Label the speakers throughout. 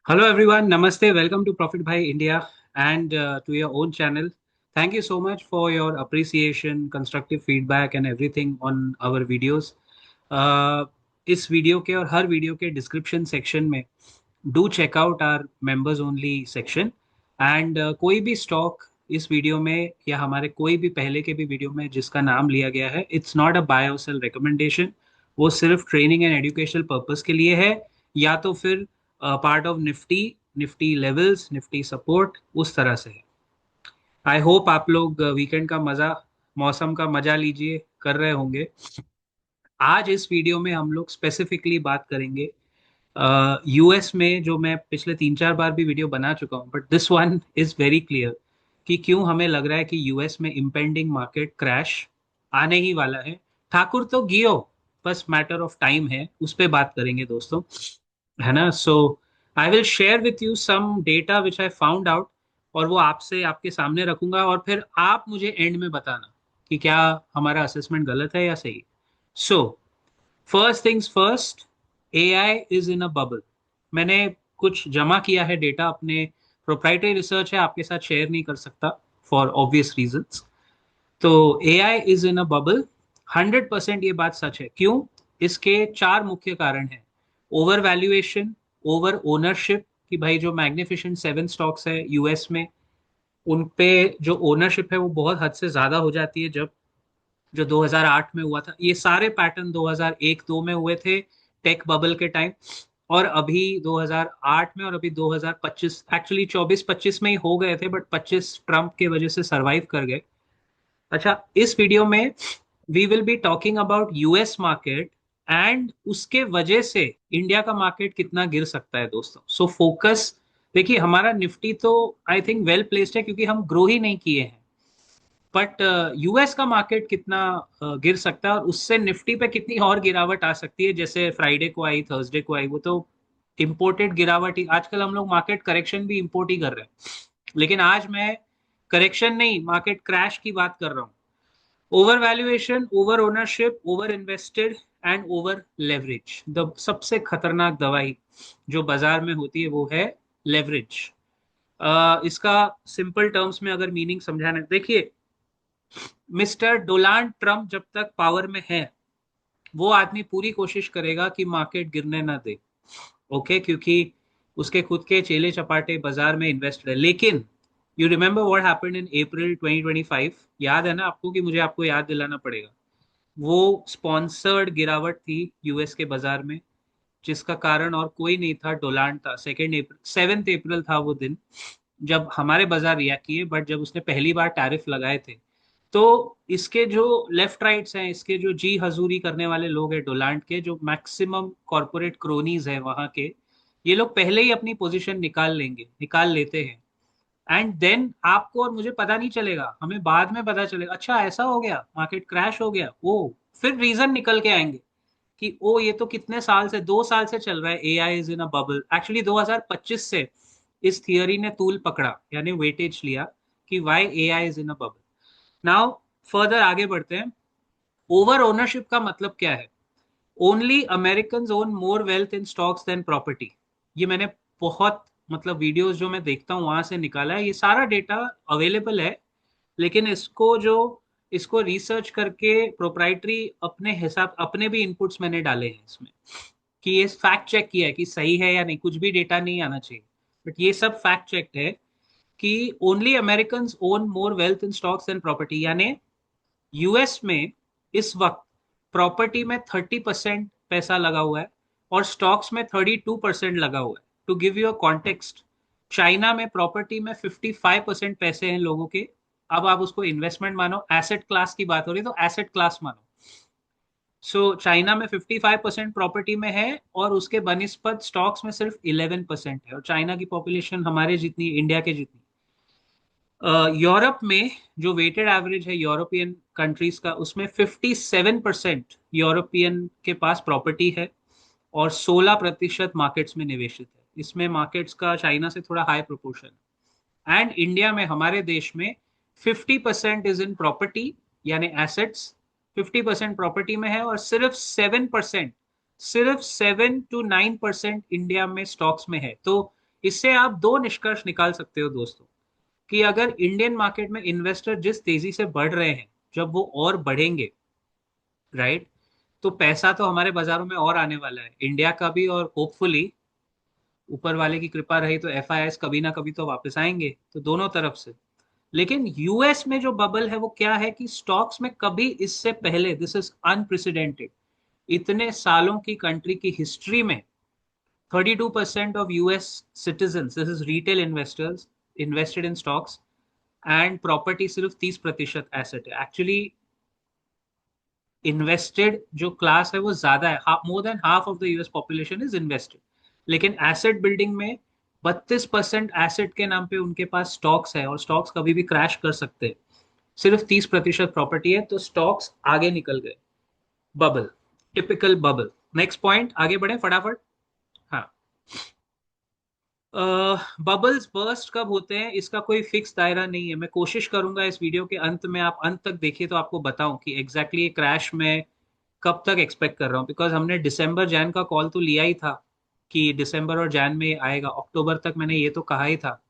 Speaker 1: Hello everyone, Namaste. Welcome to Profit Bhai India and to your own channel. Thank you so much for your appreciation, constructive feedback and everything on our videos. Uh, इस video के और हर video के description section में do check out our members only section and कोई भी stock इस video में या हमारे कोई भी पहले के भी वीडियो में जिसका नाम लिया गया है, इट्स नॉट अ बाय और सेल रिकमेंडेशन। वो सिर्फ ट्रेनिंग एंड एजुकेशनल पर्पस के लिए है, या तो फिर part of Nifty, Nifty levels, Nifty support, उस तरह से है। आई होप आप लोग वीकेंड का मजा, मौसम का मजा लीजिए, कर रहे होंगे। आज इस वीडियो में हम लोग स्पेसिफिकली बात करेंगे यूएस में, जो मैं पिछले 3-4 बार भी वीडियो बना चुका हूं, but this one is very clear कि क्यों हमें लग रहा है कि यूएस में इम्पेंडिंग मार्केट क्रैश आने ही वाला है। ठाकुर तो गियो, बस मैटर ऑफ टाइम है, उस पर बात करेंगे दोस्तों, है ना। So I will share with you some data which I found out, और वो आपसे आपके सामने रखूंगा, और फिर आप मुझे एंड में बताना कि क्या हमारा असेसमेंट गलत है या सही। So first things first, AI is in a bubble. मैंने कुछ जमा किया है डेटा, अपने प्रोप्राइटरी रिसर्च है, आपके साथ शेयर नहीं कर सकता फॉर ऑब्वियस रीजंस। तो AI is in a bubble, 100% ये बात सच है। क्यों? इसके चार मुख्य कारण हैं। ओवर वैल्यूएशन, ओवर ओनरशिप, कि भाई जो मैग्निफिसेंट सेवन स्टॉक्स है यूएस में, उन पे जो ओनरशिप है वो बहुत हद से ज्यादा हो जाती है। जब जो 2008 में हुआ था, ये सारे पैटर्न 2001-2 में हुए थे, टेक बबल के टाइम, और अभी 2008 में, और अभी 2025, एक्चुअली 24-25 में ही हो गए थे, बट 25 ट्रम्प के वजह से सरवाइव कर गए। अच्छा, इस वीडियो में we will be talking about US market, and उसके वजह से इंडिया का मार्केट कितना गिर सकता है दोस्तों। सो फोकस, देखिए हमारा निफ्टी तो आई थिंक वेल प्लेस्ड है, क्योंकि हम ग्रो ही नहीं किए हैं। बट यूएस का मार्केट कितना गिर सकता है, और उससे निफ्टी पे कितनी और गिरावट आ सकती है, जैसे फ्राइडे को आई, थर्सडे को आई, वो तो इम्पोर्टेड गिरावट ही। आजकल हम लोग मार्केट करेक्शन भी इम्पोर्ट ही कर रहे हैं, लेकिन आज मैं करेक्शन नहीं, मार्केट क्रैश की बात कर रहा हूँ। Over valuation, over ownership, over invested and over leverage. The सबसे खतरनाक दवाई जो बाजार में होती है वो है लेवरेज। इसका सिंपल टर्म्स में अगर मीनिंग समझाना, देखिए, मिस्टर डोनाल्ड ट्रंप जब तक पावर में है, वो आदमी पूरी कोशिश करेगा कि मार्केट गिरने ना दे। ओके, क्योंकि उसके खुद के चेले चपाटे बाजार में इन्वेस्टेड है। लेकिन you remember what happened in April 2025? याद है ना आपको, कि मुझे आपको याद दिलाना पड़ेगा? वो स्पॉन्सर्ड गिरावट थी यूएस के बाजार में, जिसका कारण और कोई नहीं था, डोनाल्ड था। 7 अप्रैल था वो दिन जब हमारे बाजार रिएक्ट किए, बट जब उसने पहली बार टैरिफ लगाए थे, तो इसके जो लेफ्ट राइट्स हैं, इसके जो जी हजूरी करने वाले लोग हैं डोनाल्ड के, जो मैक्सिमम कॉरपोरेट क्रोनीज हैं वहां के, ये लोग पहले ही अपनी पोजीशन निकाल लेंगे, निकाल लेते हैं। एंड देन आपको और मुझे पता नहीं चलेगा, हमें बाद में पता चलेगा, अच्छा ऐसा हो गया, मार्केट क्रैश हो गया। वो फिर रीजन निकल के आएंगे कि ओ ये तो कितने साल से, 2 साल से चल रहा है, AI is in a bubble. Actually 2025 से इस थियरी ने तूल पकड़ा, यानी वेटेज लिया, कि why AI is in a bubble. Now further आगे बढ़ते हैं। ओवर ओनरशिप का मतलब क्या है? Only American own more wealth in stocks than property. ये मैंने बहुत, मतलब वीडियोस जो मैं देखता हूँ वहां से निकाला है, ये सारा डेटा अवेलेबल है। लेकिन इसको रिसर्च करके प्रोप्राइटरी अपने हिसाब, अपने भी इनपुट्स मैंने डाले हैं इसमें, कि ये फैक्ट चेक किया है कि सही है या नहीं, कुछ भी डेटा नहीं आना चाहिए, बट ये सब फैक्ट चेक है कि only American own more wealth in stocks and property. यानी यूएस में इस वक्त प्रॉपर्टी में 30% पैसा लगा हुआ है, और स्टॉक्स में 32% लगा हुआ है। To give you a context, China में प्रॉपर्टी में 55% पैसे हैं लोगों के। अब आप उसको इन्वेस्टमेंट मानो, एसेट क्लास की बात हो रही है तो एसेट क्लास मानो। सो चाइना में 55% प्रॉपर्टी में है, और उसके बनिस्पत स्टॉक्स में सिर्फ 11% है, और चाइना की पॉपुलेशन हमारे जितनी, इंडिया के जितनी। यूरोप में जो वेटेड एवरेज है यूरोपियन कंट्रीज का, उसमें 57% यूरोपियन के पास प्रॉपर्टी है, और 16% मार्केट्स में निवेशित है। इसमें मार्केट्स का चाइना से थोड़ा हाई प्रोपोर्शन है। एंड इंडिया में, हमारे देश में, 50% इज इन प्रॉपर्टी, यानी एसेट्स। 50% प्रॉपर्टी में है, और सिर्फ 7%, सिर्फ 7 to 9% इंडिया में स्टॉक्स में है। तो इससे आप दो निष्कर्ष निकाल सकते हो दोस्तों, कि अगर इंडियन मार्केट में इन्वेस्टर जिस तेजी से बढ़ रहे हैं, जब वो और बढ़ेंगे, राइट, तो पैसा तो हमारे बाजारों में और आने वाला है, इंडिया का भी, और होपफुली ऊपर वाले की कृपा रही तो एफआईआईस कभी ना कभी तो वापस आएंगे, तो दोनों तरफ से। लेकिन यूएस में जो बबल है वो क्या है, कि स्टॉक्स में कभी इससे पहले, दिस इज अनप्रेसिडेंटेड, इतने सालों की कंट्री की हिस्ट्री में 32% of US citizens, this is retail investors, invested in stocks and property, सिर्फ 30% एसेट है एक्चुअली। इन्वेस्टेड जो क्लास है वो ज्यादा है, more than half of the US population is invested, लेकिन एसेट बिल्डिंग में 32% एसेट के नाम पे उनके पास स्टॉक्स है, और स्टॉक्स कभी भी क्रैश कर सकते हैं, सिर्फ 30% प्रॉपर्टी है, तो स्टॉक्स आगे निकल गए। Bubble, typical bubble. Next point, आगे बढ़े फटाफट। हाँ, बबल्स बर्स्ट कब होते हैं इसका कोई फिक्स दायरा नहीं है। मैं कोशिश करूंगा इस वीडियो के अंत में आप अंत तक देखिए तो आपको बताऊं कि एग्जैक्टली ये क्रैश में कब तक एक्सपेक्ट कर रहा हूँ, बिकॉज हमने दिसंबर जैन का कॉल तो लिया ही था कि दिसंबर और जैन में आएगा, अक्टूबर तक मैंने ये तो कहा ही था,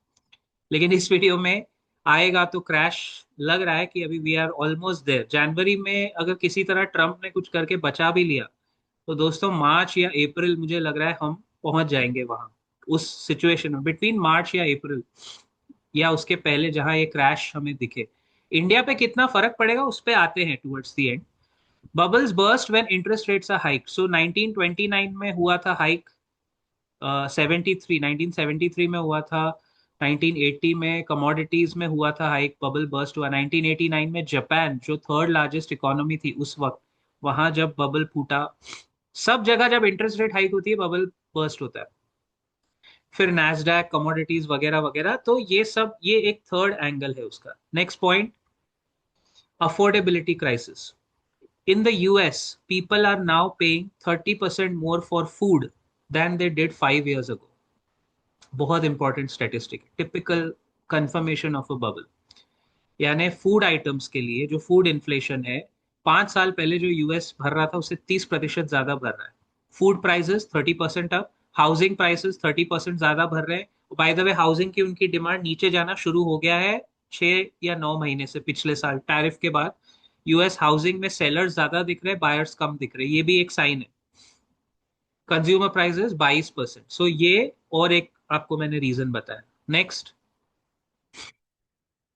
Speaker 1: लेकिन इस वीडियो में आएगा तो क्रैश लग रहा है कि अभी वी आर ऑलमोस्ट देयर। जनवरी में अगर किसी तरह ट्रम्प ने कुछ करके बचा भी लिया, तो दोस्तों मार्च या अप्रैल मुझे लग रहा है हम पहुंच जाएंगे वहां, उस सिचुएशन में, बिटवीन मार्च या अप्रैल, या उसके पहले जहां ये क्रैश हमें दिखे। इंडिया पे कितना फर्क पड़ेगा उस पे आते हैं towards the end. Bubbles burst when interest rates are hike, so 1929 में हुआ था हाइक, 73 1973 में हुआ था, 1980 में कमोडिटीज में हुआ था हाइक, बबल बर्स्ट हुआ 1989 में। जापान जो थर्ड लार्जेस्ट इकोनॉमी थी उस वक्त, वहां जब बबल फूटा, सब जगह जब इंटरेस्ट रेट हाइक होती है बबल बर्स्ट होता है। फिर नैस्डैक, कमोडिटीज वगैरह वगैरह, तो ये सब, ये एक थर्ड एंगल है उसका। Next point, affordability crisis. In the US, people are now paying 30% more for food than they did 5 years ago. बहुत important statistic, typical confirmation of a bubble. यानी फूड आइटम्स के लिए जो फूड इन्फ्लेशन है, 5 साल पहले जो यूएस भर रहा था उससे 30% ज्यादा भर रहा है। Food prices 30% up, housing prices 30% ज्यादा भर रहे हैं। बाय द वे, हाउसिंग की उनकी डिमांड नीचे जाना शुरू हो गया है 6 या 9 महीने से, पिछले साल टैरिफ के बाद यूएस हाउसिंग में सेलर्स ज्यादा दिख रहे हैं, बायर्स कम दिख रहे हैं, ये भी एक साइन है। कंज्यूमर प्राइसेस 22%, सो ये और एक आपको मैंने रीजन बताया। Next,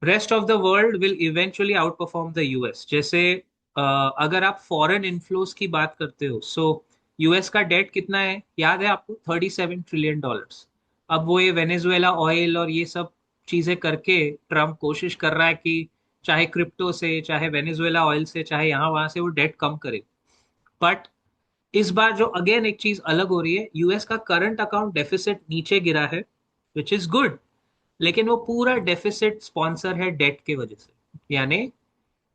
Speaker 1: rest of the world will eventually out perform the US. जैसे अगर आप फॉरेन इन्फ्लोज की बात करते हो, सो यूएस का डेट कितना है याद है आपको, $37 ट्रिलियन। अब वो ये वेनेजुएला ऑयल और ये सब चीजें करके ट्रम्प कोशिश कर रहा है कि चाहे क्रिप्टो से, चाहे वेनेजुएला ऑयल से, चाहे यहाँ वहां से वो डेट कम करे। बट इस बार जो अगेन एक चीज अलग हो रही है, यूएस का करंट अकाउंट डेफिसिट नीचे गिरा है, विच इज गुड, लेकिन वो पूरा डेफिसिट स्पॉन्सर है डेट के वजह से। यानी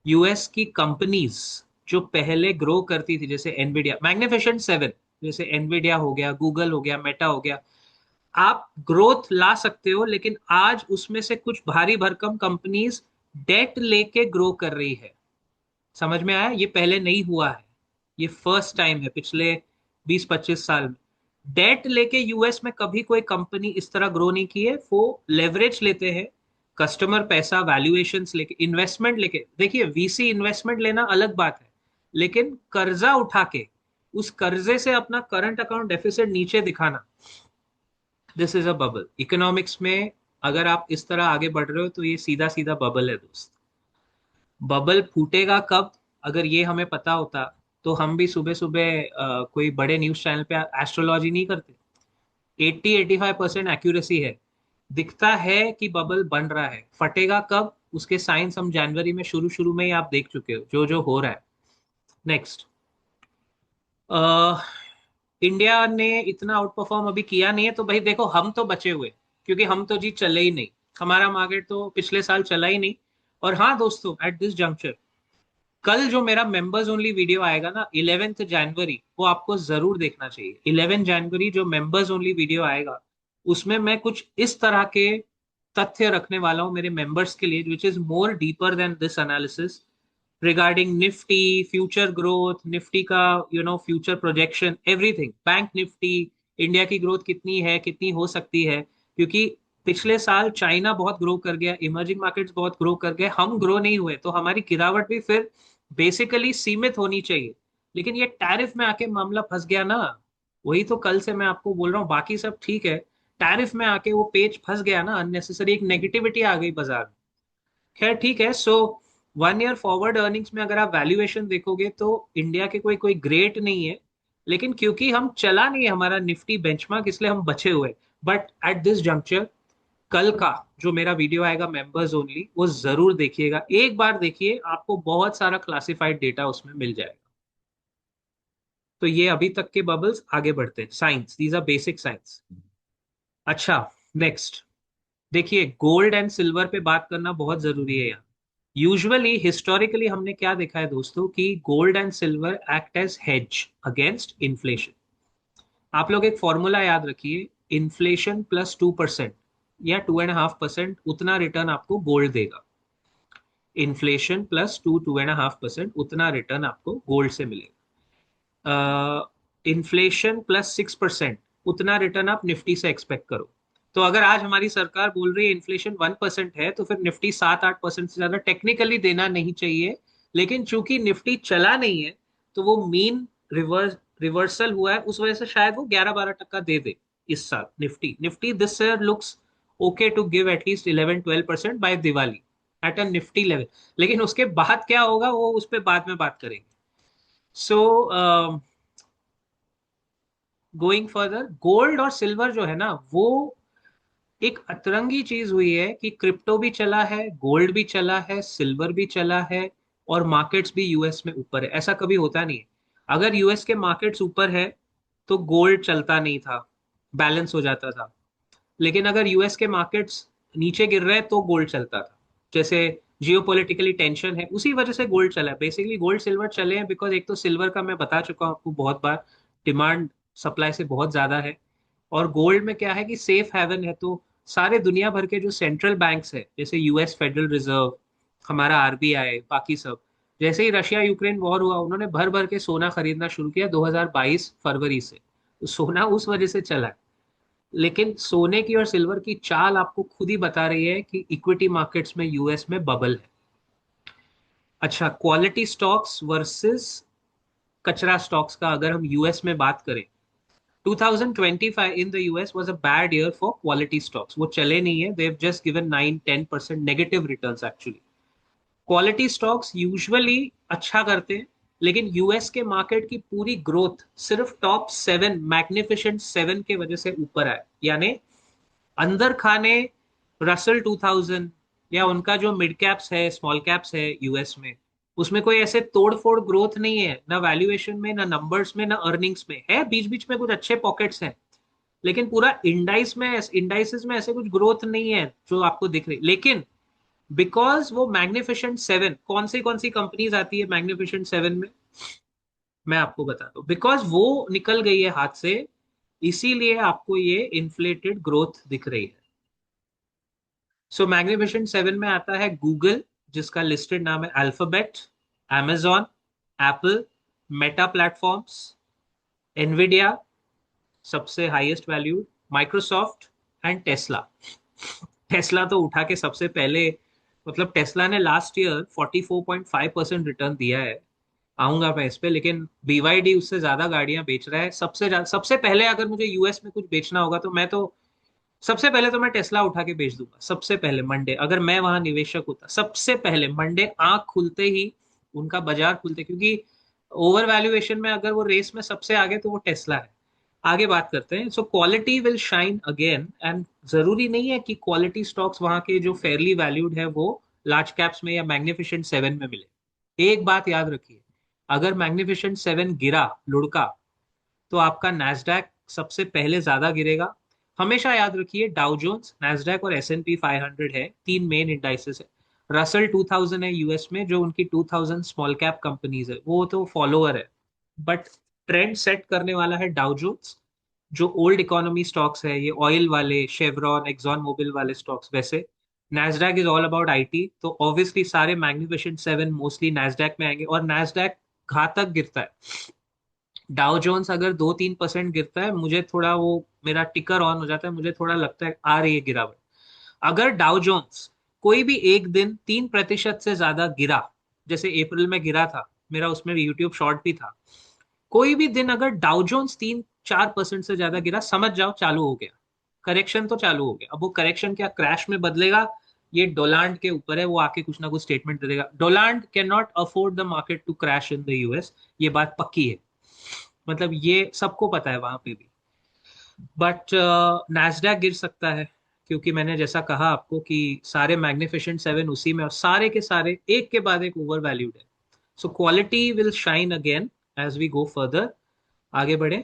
Speaker 1: यूएस की कंपनीज जो पहले ग्रो करती थी, जैसे एनवीडिया, मैग्निफिसेंट सेवन, जैसे एनवीडिया हो गया, गूगल हो गया, मेटा हो गया, आप ग्रोथ ला सकते हो, लेकिन आज उसमें से कुछ भारी भरकम कंपनीज डेट लेके ग्रो कर रही है। समझ में आया, ये पहले नहीं हुआ है, ये फर्स्ट टाइम है पिछले 20-25 साल में। डेट लेके यूएस में कभी कोई कंपनी इस तरह ग्रो नहीं की है। वो लेवरेज लेते हैं, कस्टमर पैसा, वैल्यूएशंस लेके, इन्वेस्टमेंट लेके। देखिए, वीसी इन्वेस्टमेंट लेना अलग बात है, लेकिन कर्जा उठा के उस कर्जे से अपना करंट अकाउंट डेफिसिट नीचे दिखाना, this is a bubble economics में। अगर आप इस तरह आगे बढ़ रहे हो तो ये सीधा सीधा बबल है दोस्त। बबल फूटेगा कब, अगर ये हमें पता होता तो हम भी सुबह सुबह कोई बड़े न्यूज चैनल पे एस्ट्रोलॉजी नहीं करते। 80-85% एक्यूरेसी है, दिखता है कि बबल बन रहा है। फटेगा कब, उसके साइंस हम जनवरी में शुरू शुरू में ही आप देख चुके हो, जो जो हो रहा है। नेक्स्ट, इंडिया ने इतना आउट परफॉर्म अभी किया नहीं है, तो भाई देखो हम तो बचे हुए, क्योंकि हम तो जी चले ही नहीं, हमारा मार्केट तो पिछले साल चला ही नहीं। और हाँ दोस्तों, एट दिस जंक्चर, कल जो मेरा मेंबर्स ओनली वीडियो आएगा ना 11 जनवरी, वो आपको जरूर देखना चाहिए। 11 जनवरी जो मेंबर्स ओनली वीडियो आएगा, उसमें मैं कुछ इस तरह के तथ्य रखने वाला हूँ मेरे मेंबर्स के लिए, which is more deeper than this analysis, regarding Nifty, future growth, Nifty का future projection, everything, bank Nifty, India की ग्रोथ कितनी है, कितनी हो सकती है, क्योंकि पिछले साल चाइना बहुत ग्रो कर गया, इमर्जिंग मार्केट्स बहुत ग्रो कर गए, हम ग्रो नहीं हुए, तो हमारी गिरावट भी फिर बेसिकली सीमित होनी चाहिए। लेकिन ये टैरिफ में आके मामला फंस गया ना, वही तो कल से मैं आपको बोल रहा हूँ, बाकी सब ठीक है, टैरिफ में आके वो पेज फंस गया ना, अननेसेसरी एक नेगेटिविटी आ गई बाजार में। खैर ठीक है। सो 1 ईयर फॉरवर्ड अर्निंग्स में अगर आप वैल्यूएशन देखोगे तो इंडिया के कोई कोई ग्रेट नहीं है, लेकिन क्योंकि हम चला नहीं है हमारा निफ्टी बेंचमार्क, इसलिए हम बचे हुए। बट एट दिस जंक्चर, कल का जो मेरा वीडियो आएगा मेंबर्स ओनली, वो जरूर देखिएगा, एक बार देखिए, आपको बहुत सारा क्लासिफाइड डेटा उसमें मिल जाएगा। तो ये अभी तक के बबल्स, आगे बढ़ते हैं। Science, these are basic science. अच्छा, नेक्स्ट देखिए, गोल्ड एंड सिल्वर पे बात करना बहुत जरूरी है यहाँ। यूजुअली हिस्टोरिकली हमने क्या देखा है दोस्तों, कि gold and silver act as hedge against inflation. आप लोग एक फॉर्मूला याद रखिए, इन्फ्लेशन प्लस 2% या 2.5%, उतना रिटर्न आपको गोल्ड देगा। इन्फ्लेशन प्लस 2.5%, उतना रिटर्न आपको गोल्ड से मिलेगा। इन्फ्लेशन प्लस 6%, उतना रिटर्न आप निफ्टी से एक्सपेक्ट करो। तो अगर आज हमारी सरकार बोल रही है इन्फ्लेशन 1% है, तो फिर निफ्टी 7-8% से ज्यादा टेक्निकली देना नहीं चाहिए। लेकिन चूंकि निफ्टी चला नहीं है, तो वो मीन रिवर्सल हुआ है, उस वजह से शायद वो 11-12% दे दे इस साल। Nifty Nifty this year looks okay to give at least 11-12% by Diwali at a Nifty level. लेकिन उसके बाद क्या होगा, वो उस पर बाद में बात करेंगे। सो गोइंग फर्दर, गोल्ड और सिल्वर जो है ना, वो एक अतरंगी चीज हुई है कि क्रिप्टो भी चला है, गोल्ड भी चला है, सिल्वर भी चला है, और मार्केट्स भी यूएस में ऊपर है। ऐसा कभी होता नहीं है। अगर यूएस के मार्केट्स ऊपर है तो गोल्ड चलता नहीं था, बैलेंस हो जाता था। लेकिन अगर यूएस के मार्केट्स नीचे गिर रहे हैं तो गोल्ड चलता था। जैसे जियोपॉलिटिकली टेंशन है, उसी वजह से गोल्ड चला है। बेसिकली गोल्ड सिल्वर चले हैं बिकॉज एक तो सिल्वर का मैं बता चुका हूं आपको बहुत बार, डिमांड सप्लाई से बहुत ज्यादा है। और गोल्ड में क्या है कि सेफ हेवन है, तो सारे दुनिया भर के जो सेंट्रल बैंक्स है, जैसे यूएस फेडरल रिजर्व, हमारा आरबीआई, बाकी सब, जैसे ही रशिया यूक्रेन वॉर हुआ, उन्होंने भर भर के सोना खरीदना शुरू किया 2022 फरवरी से। तो सोना उस वजह से चला है। लेकिन सोने की और सिल्वर की चाल आपको खुद ही बता रही है कि इक्विटी मार्केट्स में यूएस में बबल है। अच्छा, क्वालिटी स्टॉक्स वर्सेस कचरा स्टॉक्स का अगर हम यूएस में बात करें, 2025 इन the US was a bad year for quality stocks. वो चले नहीं है, they have just given 9-10% negative returns actually. Quality stocks usually अच्छा करते हैं, लेकिन यूएस के मार्केट की पूरी ग्रोथ सिर्फ टॉप 7, मैग्निफिसेंट 7 के वजह से ऊपर आए। यानी अंदर खाने रसल 2000 या उनका जो मिड कैप्स है, स्मॉल कैप्स है यूएस में, उसमें कोई ऐसे तोड़ फोड़ ग्रोथ नहीं है, ना वैल्यूएशन में, ना नंबर्स में, ना अर्निंग्स में। है बीच बीच में कुछ अच्छे पॉकेट्स हैं, लेकिन पूरा इंडाइसिस में ऐसे कुछ ग्रोथ नहीं है जो आपको दिख रही। लेकिन बिकॉज वो मैग्निफिसेंट 7, कौन सी कंपनीज आती है मैग्निफिसेंट 7 में, मैं आपको बताता हूँ। बिकॉज वो निकल गई है हाथ से, इसीलिए आपको ये इन्फ्लेटेड ग्रोथ दिख रही है। सो मैग्निफिसेंट 7 में आता है गूगल, जिसका लिस्टेड नाम है Alphabet, amazon, Apple, Meta Platforms, Nvidia सबसे highest valued, Microsoft and Tesla. Tesla तो उठा के सबसे पहले, मतलब टेस्ला ने लास्ट ईयर 44.5% रिटर्न दिया है। आऊंगा मैं इस पे, लेकिन बीवाईडी उससे ज्यादा गाड़ियां बेच रहा है। सबसे पहले अगर मुझे यूएस में कुछ बेचना होगा तो मैं तो सबसे पहले तो मैं टेस्ला उठा के बेच दूंगा। सबसे पहले मंडे, अगर मैं वहां निवेशक होता, सबसे पहले मंडे आंख खुलते ही, उनका बाजार खुलते, क्योंकि ओवर वैल्यूएशन में अगर वो रेस में सबसे आगे, तो वो टेस्ला है। आगे बात करते हैं। सो quality will shine again, and जरूरी नहीं है कि क्वालिटी स्टॉक्स वहां के जो फेयरली वैल्यूड है वो लार्ज कैप्स में या मैग्निफिसेंट 7 में मिले। एक बात याद रखिए, अगर मैग्निफिसेंट 7 गिरा, लुढ़का, तो आपका नैस्डैक सबसे पहले ज्यादा गिरेगा। हमेशा याद रखिए, डाउ जोन्स, नैस्डैक और S&P 500 है, 3 मेन इंडाइसेस है। रसल 2000 है यूएस में, जो उनकी 2000 स्मॉल कैप कंपनीज है, वो तो फॉलोअर है। बट ट्रेंड सेट करने वाला है डाउ जोन्स। जो ओल्ड इकोनॉमी स्टॉक्स है, ये ऑयल वाले, शेवरॉन, एक्सॉन मोबिल वाले स्टॉक्स, वैसे Nasdaq is all about IT, तो ऑब्वियसली सारे मैग्निफिसेंट 7 मोस्टली नैस्डैक में आएंगे, और नैस्डैक घातक गिरता है। डाउ जोन्स अगर 2-3% गिरता है, मुझे थोड़ा वो, मेरा टिकर ऑन हो जाता है, मुझे थोड़ा लगता है आ रही है गिरावट। अगर डाउ जोन्स कोई भी एक दिन 3% से ज्यादा गिरा, जैसे अप्रैल में गिरा था, मेरा उसमें यूट्यूब शॉर्ट भी था, कोई भी दिन अगर डाउ जोन्स 3-4% से ज्यादा गिरा, समझ जाओ चालू हो गया, करेक्शन तो चालू हो गया। अब वो करेक्शन क्या क्रैश में बदलेगा, ये डोलांड के ऊपर है, वो आके कुछ ना कुछ स्टेटमेंट दे देगा। Donald can not afford the market to crash in the US, ये बात पक्की है, मतलब ये सबको पता है वहां पे भी। बट नैस्डैक गिर सकता है, क्योंकि मैंने जैसा कहा आपको कि सारे मैग्निफिसेंट सेवन उसी में, और सारे के सारे एक के बाद एक ओवर वैल्यूड है। So quality will shine again as we go further, आगे बढ़े।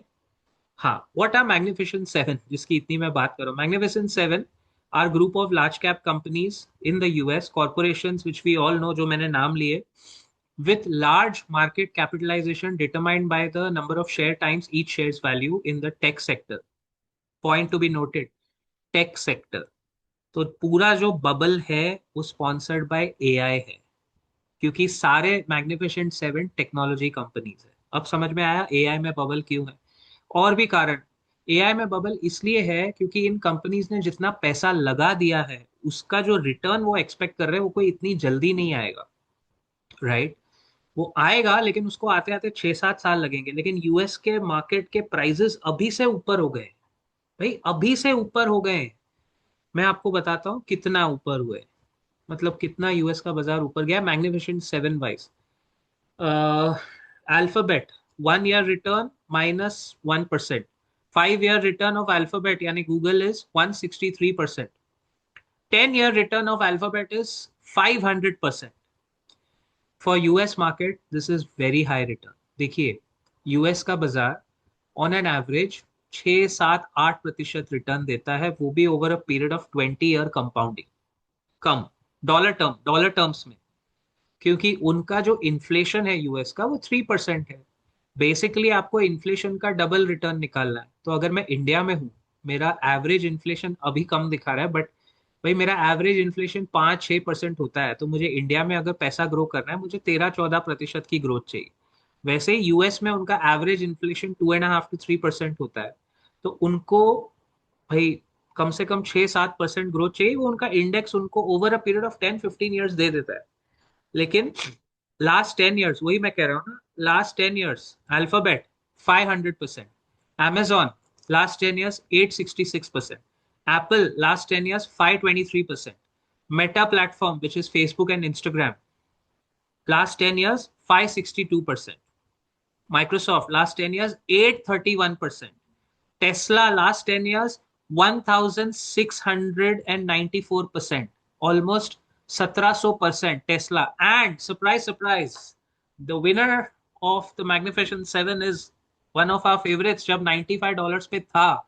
Speaker 1: हाँ, व्हाट आर मैग्निफिसेंट सेवन, जिसकी इतनी मैं बात कर रहा हूँ। Magnificent seven are group of large cap companies in the US, corporations which we all know, जो मैंने नाम लिए, with large market capitalization determined by the number of share times each share's value in the tech sector. Point to be noted, tech sector. तो पूरा जो bubble है वो sponsored by AI है, क्योंकि सारे मैग्निफिसेंट सेवन टेक्नोलॉजी कंपनीज है। अब समझ में आया एआई में बबल क्यों है। और भी कारण, एआई में बबल इसलिए है क्योंकि इन कंपनीज ने जितना पैसा लगा दिया है, उसका जो रिटर्न वो एक्सपेक्ट कर रहे हैं वो कोई इतनी जल्दी नहीं आएगा, राइट। वो आएगा लेकिन उसको आते आते 6-7 साल लगेंगे। लेकिन यूएस के मार्केट के प्राइसेस अभी से ऊपर हो गए भाई, अभी से ऊपर हो गए। मैं आपको बताता हूँ कितना ऊपर हुए, मतलब कितना यूएस का बाजार ऊपर गया magnificent seven wise. Alphabet 1 year return -1%, 5 year return of Alphabet यानी Google is 163%, 10 year return of Alphabet is 500%। For US market this is very high return. देखिए, यूएस का बाजार ऑन एन एवरेज 6-7-8% रिटर्न देता है, वो भी over a period of 20 year compounding. Come dollar terms में, क्योंकि उनका जो इन्फ्लेशन है यूएस का वो 3% है। बेसिकली आपको इन्फ्लेशन का डबल रिटर्न निकालना है। तो अगर मैं इंडिया में हूँ, मेरा एवरेज इन्फ्लेशन अभी कम दिखा रहा है, बट भाई मेरा एवरेज इन्फ्लेशन 5-6% होता है, तो मुझे इंडिया में अगर पैसा ग्रो करना है, मुझे 13-14% की ग्रोथ चाहिए। वैसे ही यूएस में उनका एवरेज इन्फ्लेशन 2.5 to 3% होता है, तो उनको भाई कम से कम 6-7% ग्रोथ चाहिए। वो उनका इंडेक्स उनको over a period of 10-15 years they देता है। लेकिन लास्ट 10 ईयर्स, वही मैं कह रहा हूँ ना, last 10 years alphabet 500%, Amazon last 10 years 866%, Apple last 10 years 523%, Meta platform which is Facebook and Instagram last 10 years 562%, Microsoft last 10 years 831%, Tesla last 10 years 1694%, almost 1700% Tesla. And surprise, surprise, the winner of the Magnificent Seven is one of our favorites। जब $95 पे था,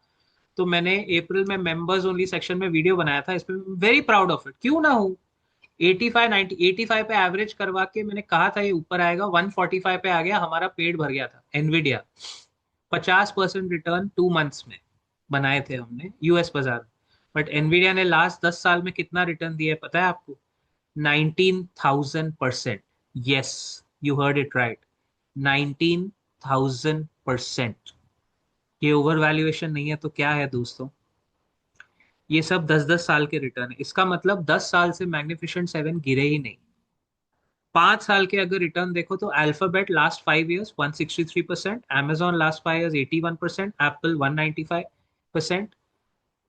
Speaker 1: तो मैंने अप्रैल में members only section में video बनाया था, इसमें वेरी प्राउड ऑफ इट, क्यों ना हूँ। 85 पे एवरेज करवा के मैंने कहा था ये ऊपर आएगा, 145 पे आ गया, हमारा पेट भर गया था। एनवीडिया 50% रिटर्न 2 मंथ्स में बनाए थे हमने यूएस बाजार में। बट एनवीडिया ने लास्ट 10 साल में कितना रिटर्न दिया है पता है आपको? 19,000%। Yes, you heard it right, 19,000%। ये ओवर वैल्यूएशन नहीं है तो क्या है दोस्तों? ये सब 10-10 साल के रिटर्न है। इसका मतलब 10 साल से मैग्निफिसेंट सेवन गिरे ही नहीं। 5 साल के अगर रिटर्न देखो तो alphabet last 5 years 163%, Amazon last 5 years 81%, Apple 195%,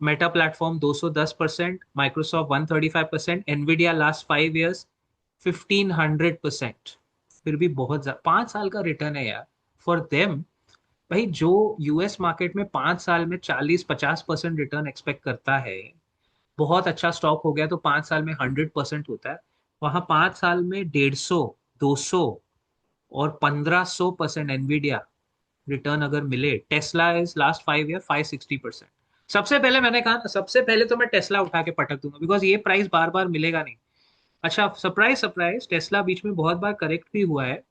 Speaker 1: Meta platform 210%, Microsoft 135%, Nvidia last 5 years 1500%। फिर भी बहुत 5 साल का रिटर्न है यार फॉर देम। भाई जो यूएस मार्केट में 5 साल में 40-50% रिटर्न एक्सपेक्ट करता है, बहुत अच्छा स्टॉक हो गया तो 5 साल में 100% होता है। वहां 5 साल में 150, 200 और 1500% एनवीडिया रिटर्न अगर मिले। Tesla is last 5 year 560%। सबसे पहले मैंने कहा ना, सबसे पहले तो मैं टेस्ला उठा के पटक दूंगा, बिकॉज ये प्राइस बार बार मिलेगा नहीं। अच्छा, सरप्राइज सरप्राइज, टेस्ला बीच में बहुत बार करेक्ट भी हुआ है,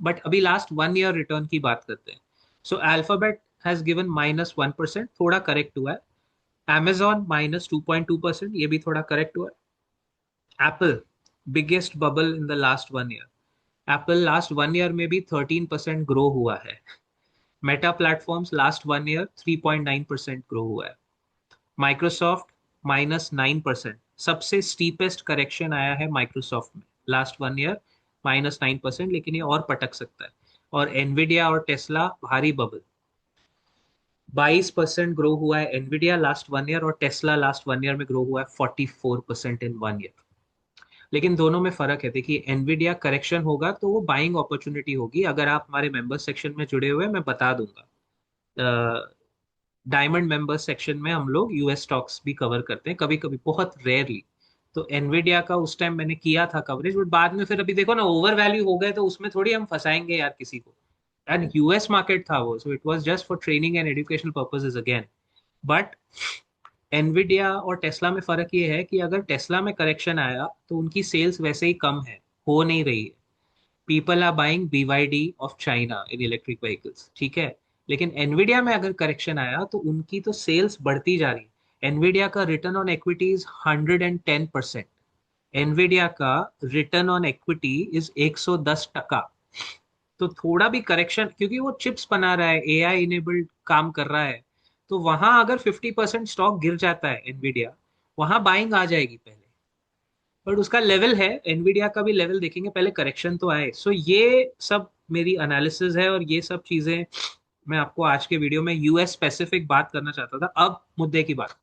Speaker 1: बट अभी लास्ट 1 ईयर रिटर्न की बात करते हैं। सो अल्फाबेट हैज गिवन -1%, थोड़ा करेक्ट हुआ है। Amazon -2.2%, ये भी थोड़ा करेक्ट हुआ है। Apple biggest bubble in the last 1 year, Apple last 1 year में भी 13% ग्रो हुआ है। Meta platforms last 1 year 3.9% grow हुआ है। माइक्रोसॉफ्ट -9%, सबसे स्टीपेस्ट करेक्शन आया है माइक्रोसॉफ्ट में लास्ट 1 ईयर, -9%, लेकिन ये और पटक सकता है। और एनविडिया और टेस्ला भारी बबल, 22% ग्रो हुआ है एनविडिया लास्ट 1 ईयर, और टेस्ला लास्ट 1 ईयर में ग्रो हुआ है 44% इन 1 ईयर। लेकिन दोनों में फर्क है। देखिए, एनविडिया करेक्शन होगा तो वो बाइंग अपॉर्चुनिटी होगी। अगर आप हमारे मेंबर सेक्शन में जुड़े हुए हैं, मैं बता दूंगा। डायमंड मेंबर सेक्शन में हम लोग यूएस स्टॉक्स भी कवर करते हैं कभी कभी, बहुत रेयरली। तो एनविडिया का उस टाइम मैंने किया था कवरेज, बट बाद में फिर अभी देखो ना, ओवर वैल्यू हो गए, तो उसमें थोड़ी हम फंसाएंगे यार किसी को। एंड यूएस मार्केट था वो, so it was just for training and educational purposes again. But Nvidia और टेस्ला में फर्क ये है कि अगर टेस्ला में करेक्शन आया तो उनकी सेल्स वैसे ही कम है, हो नहीं रही है। People are buying BYD of China in electric vehicles, ठीक है। लेकिन एनविडिया में अगर करेक्शन आया तो उनकी तो सेल्स बढ़ती जा रही है। एनविडिया का return on equity is 110%। Nvidia का रिटर्न ऑन इक्विटी इज 110%। तो थोड़ा भी करेक्शन, क्योंकि वो चिप्स बना रहा है, AI इनेबल्ड काम कर रहा है, तो वहां अगर 50% स्टॉक गिर जाता है एनविडिया, वहां बाइंग आ जाएगी पहले। बट उसका लेवल है, एनविडिया का भी लेवल देखेंगे, पहले करेक्शन तो आए। सो ये सब मेरी एनालिसिस है, और ये सब चीजें मैं आपको आज के वीडियो में यूएस स्पेसिफिक बात करना चाहता था। अब मुद्दे की बात,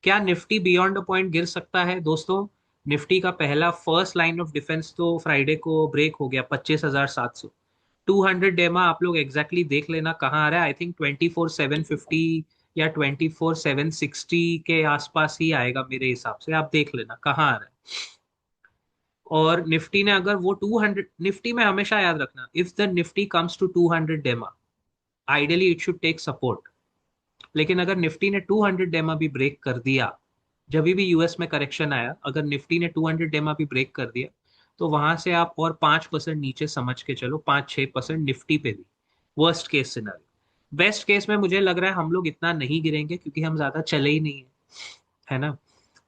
Speaker 1: क्या निफ्टी बियॉन्ड अ पॉइंट गिर सकता है दोस्तों? निफ्टी का पहला फर्स्ट लाइन ऑफ डिफेंस तो फ्राइडे को ब्रेक हो गया, 25,700। 200 डेमा आप लोग एग्जैक्टली देख लेना कहाँ आ रहा है। आई थिंक 24,750 या 24,760 के आसपास ही आएगा मेरे हिसाब से, आप देख लेना कहाँ आ रहा है। और निफ्टी ने अगर वो 200, निफ्टी में हमेशा याद रखना, if the Nifty comes to 200 DEMA, ideally it should take support. लेकिन अगर निफ्टी ने 200 डेमा भी ब्रेक कर दिया, जब भी यूएस में करेक्शन आया, अगर निफ्टी ने 200 डेमा भी ब्रेक कर दिया, तो वहां से आप और 5% नीचे समझ के चलो, 5-6% निफ्टी पे भी। Worst case scenario. Best case में मुझे लग रहा है हम लोग इतना नहीं गिरेंगे, क्योंकि हम ज्यादा चले ही नहीं है ना।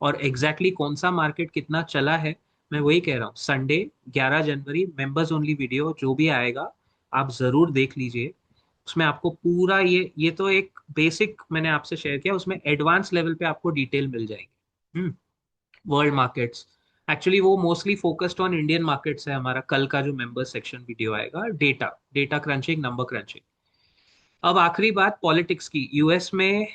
Speaker 1: और एग्जैक्टली कौन सा मार्केट कितना चला है, मैं वही कह रहा हूँ। संडे 11 जनवरी मेंबर्स ओनली वीडियो जो भी आएगा, आप जरूर देख लीजिए। उसमें आपको पूरा ये तो एक बेसिक मैंने आपसे शेयर किया, उसमें एडवांस लेवल पे आपको डिटेल मिल जाएगी। वर्ल्ड मार्केट्स, एक्चुअली वो mostly focused on Indian markets है। हमारा कल का जो मेंबर्स सेक्शन वीडियो आएगा, data data crunching, number crunching. अब आखिरी बात पॉलिटिक्स की। यूएस में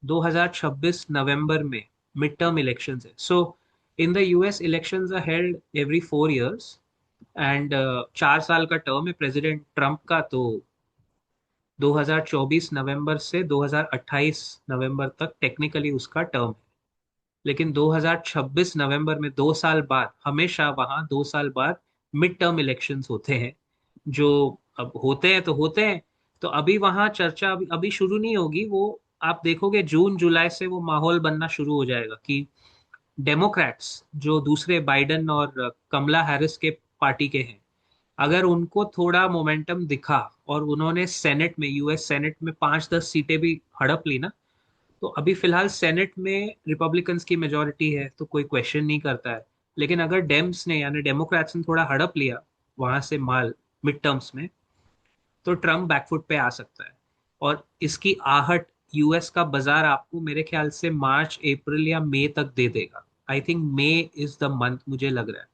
Speaker 1: 2026 नवंबर में मिड टर्म इलेक्शंस है। So in the US elections are held every 4 years, and 4 साल का टर्म है प्रेसिडेंट ट्रम्प का। तो 2024 नवंबर से 2028 नवंबर तक टेक्निकली उसका टर्म है। लेकिन 2026 नवंबर में 2 साल बाद, हमेशा वहां 2 साल बाद मिड टर्म इलेक्शंस होते हैं, जो अब होते हैं तो होते हैं। तो अभी वहां चर्चा अभी शुरू नहीं होगी वो। आप देखोगे जून जुलाई से वो माहौल बनना शुरू हो जाएगा कि डेमोक्रेट्स, जो दूसरे बाइडन और कमला हैरिस के पार्टी के हैं, अगर उनको थोड़ा मोमेंटम दिखा और उन्होंने सेनेट में, यूएस सेनेट में 5-10 सीटें भी हड़प ली ना, तो अभी फिलहाल सेनेट में रिपब्लिकन्स की मेजोरिटी है, तो कोई क्वेश्चन नहीं करता है। लेकिन अगर डेम्स ने, यानी डेमोक्रेट्स ने थोड़ा हड़प लिया वहां से माल मिड टर्म्स में, तो ट्रम्प बैकफुट पे आ सकता है। और इसकी आहट यूएस का बाजार आपको मेरे ख्याल से मार्च अप्रैल या मई तक दे देगा। I think May is the month मुझे लग रहा है,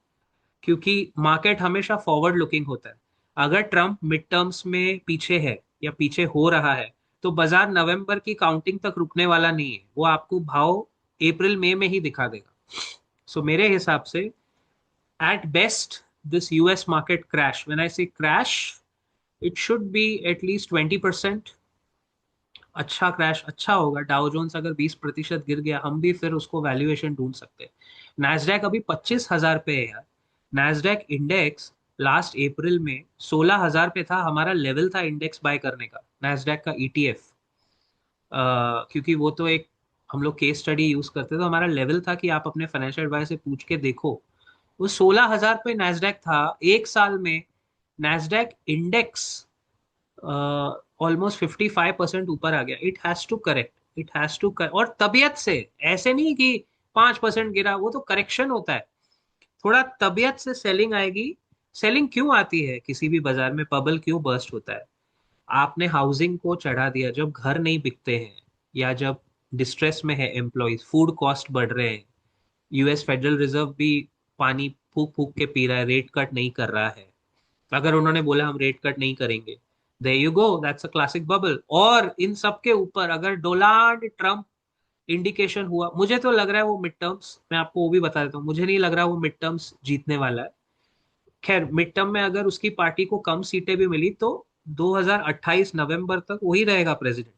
Speaker 1: क्योंकि मार्केट हमेशा फॉरवर्ड लुकिंग होता है। अगर ट्रम्प मिड टर्म्स में पीछे है या पीछे हो रहा है, तो बाजार नवंबर की काउंटिंग तक रुकने वाला नहीं है, वो आपको भाव अप्रैल मई में ही दिखा देगा। सो मेरे हिसाब से at best this US market crash, when I say crash, it should be at least 20%। अच्छा क्रैश अच्छा होगा। डाउ जोन्स अगर 20% गिर गया, हम भी फिर उसको वैल्यूएशन ढूंढ सकते हैं। नैस्डैक अभी 25,000 पे है यार। नैस्डैक इंडेक्स लास्ट अप्रैल में 16,000 पे था, हमारा लेवल था इंडेक्स बाय करने का, नैस्डैक का ETF। क्योंकि वो तो एक, हम लोग केस स्टडी यूज करते थे, तो हमारा लेवल था कि आप अपने फाइनेंशियल एडवाइजर से पूछ के देखो। वो 16,000 पे नैस्डैक था। एक साल में नैस्डैक इंडेक्स ऑलमोस्ट 55% ऊपर आ गया। It has to correct, it has to कर, और तबीयत से, ऐसे नहीं कि 5% गिरा, वो तो करेक्शन होता है। थोड़ा तबीयत से सेलिंग आएगी। सेलिंग क्यों आती है किसी भी बाजार में, बबल क्यों बर्स्ट होता है? आपने हाउसिंग को चढ़ा दिया। जब घर नहीं बिकते हैं या जब डिस्ट्रेस में है एम्प्लॉयज, फूड कॉस्ट बढ़ रहे हैं, यूएस फेडरल रिजर्व भी पानी फूक फूक के पी रहा है, रेट कट नहीं कर रहा है। अगर उन्होंने बोला हम रेट कट नहीं करेंगे, there you go, that's a classic bubble. और इन सब के ऊपर अगर डोनाल्ड ट्रंप इंडिकेशन हुआ, मुझे तो लग रहा है वो मिड टर्म्स, मैं आपको वो भी बता देता हूँ, मुझे नहीं लग रहा वो मिड टर्म्स जीतने वाला है। खैर मिड टर्म में अगर उसकी पार्टी को कम सीटें भी मिली तो 2028 नवंबर तक वही रहेगा प्रेसिडेंट,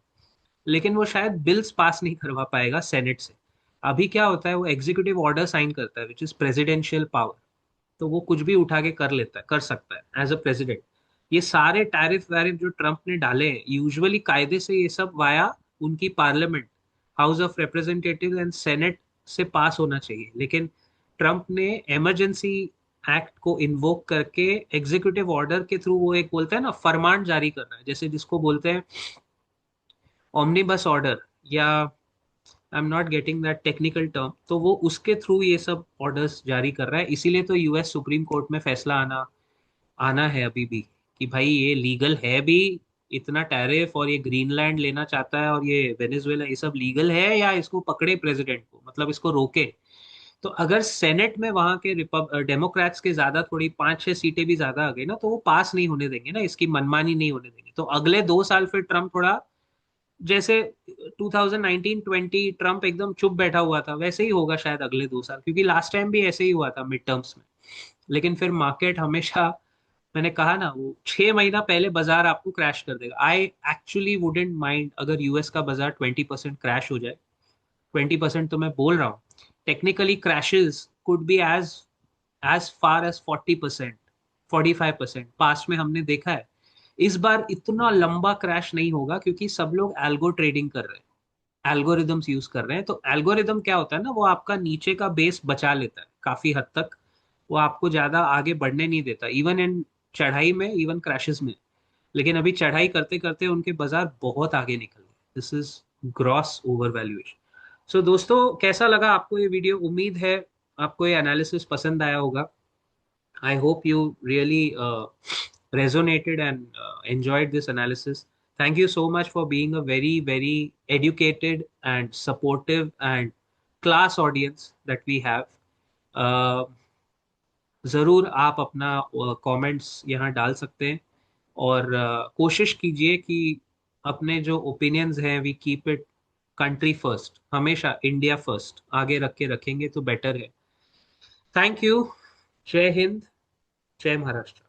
Speaker 1: लेकिन वो शायद बिल्स पास नहीं करवा पाएगा सेनेट से। अभी क्या होता है, वो एग्जीक्यूटिव ऑर्डर साइन करता है विच इज प्रेसिडेंशियल पावर, तो वो कुछ भी उठा के कर लेता है, कर सकता है एज अ प्रेसिडेंट। ये सारे टैरिफ वैरिफ जो ट्रम्प ने डाले हैं, यूजुअली कायदे से ये सब वाया उनकी parliament, house of representative and senate से पास होना चाहिए, लेकिन ट्रम्प ने इमरजेंसी एक्ट को इन्वोक करके एग्जीक्यूटिव ऑर्डर के थ्रू, वो एक बोलते हैं ना फरमान जारी कर रहा है, जैसे जिसको बोलते हैं ऑमनीबस ऑर्डर, या I am not getting that technical term, तो वो उसके थ्रू ये सब ऑर्डर्स जारी कर रहा है। इसीलिए तो यूएस सुप्रीम कोर्ट में फैसला आना आना है अभी भी, कि भाई ये लीगल है भी, इतना टैरिफ, और ये ग्रीनलैंड लेना चाहता है, और ये वेनेजुएला, ये सब लीगल है, या इसको पकड़े प्रेसिडेंट को, मतलब इसको रोके। तो अगर सेनेट में वहां के डेमोक्रेट्स के ज्यादा, थोड़ी 5-6 सीटें भी ज्यादा आ गई ना, तो वो पास नहीं होने देंगे ना, इसकी मनमानी नहीं होने देंगे। तो अगले 2 साल फिर ट्रम्प थोड़ा, जैसे 2019-20 ट्रम्प एकदम चुप बैठा हुआ था, वैसे ही होगा शायद अगले 2 साल, क्योंकि लास्ट टाइम भी ऐसे ही हुआ था मिड टर्म्स में। लेकिन फिर मार्केट हमेशा, मैंने कहा ना, वो 6 महीना पहले बाजार आपको क्रैश कर देगा। आई एक्चुअली वुडेंट माइंड अगर यूएस का बाजार 20% क्रैश हो जाए। 20% तो मैं बोल रहा हूँ, technically crashes could be as far as 40%, 45%, past में हमने देखा है। इस बार इतना लंबा क्रैश नहीं होगा, क्योंकि सब लोग एल्गो ट्रेडिंग कर रहे हैं, एल्गोरिदम्स यूज कर रहे हैं। तो एल्गोरिदम क्या होता है ना, वो आपका नीचे का बेस बचा लेता है काफी हद तक, वो आपको ज्यादा आगे बढ़ने नहीं देता, इवन इन चढ़ाई में, इवन क्रैशेस में। लेकिन अभी चढ़ाई करते करते उनके बाजार बहुत आगे निकल गए। This is gross over valuation. So दोस्तों, कैसा लगा आपको ये वीडियो? उम्मीद है आपको ये एनालिसिस पसंद आया होगा। I hope you really resonated and enjoyed this analysis. Thank you so much for being a very, very educated and supportive and class audience that we have. Uh, ज़रूर आप अपना कमेंट्स यहाँ डाल सकते हैं, और कोशिश कीजिए कि अपने जो ओपिनियंस हैं, we keep it country first, हमेशा इंडिया फर्स्ट आगे रख के रखेंगे तो बेटर है। Thank you. जय हिंद, जय महाराष्ट्र।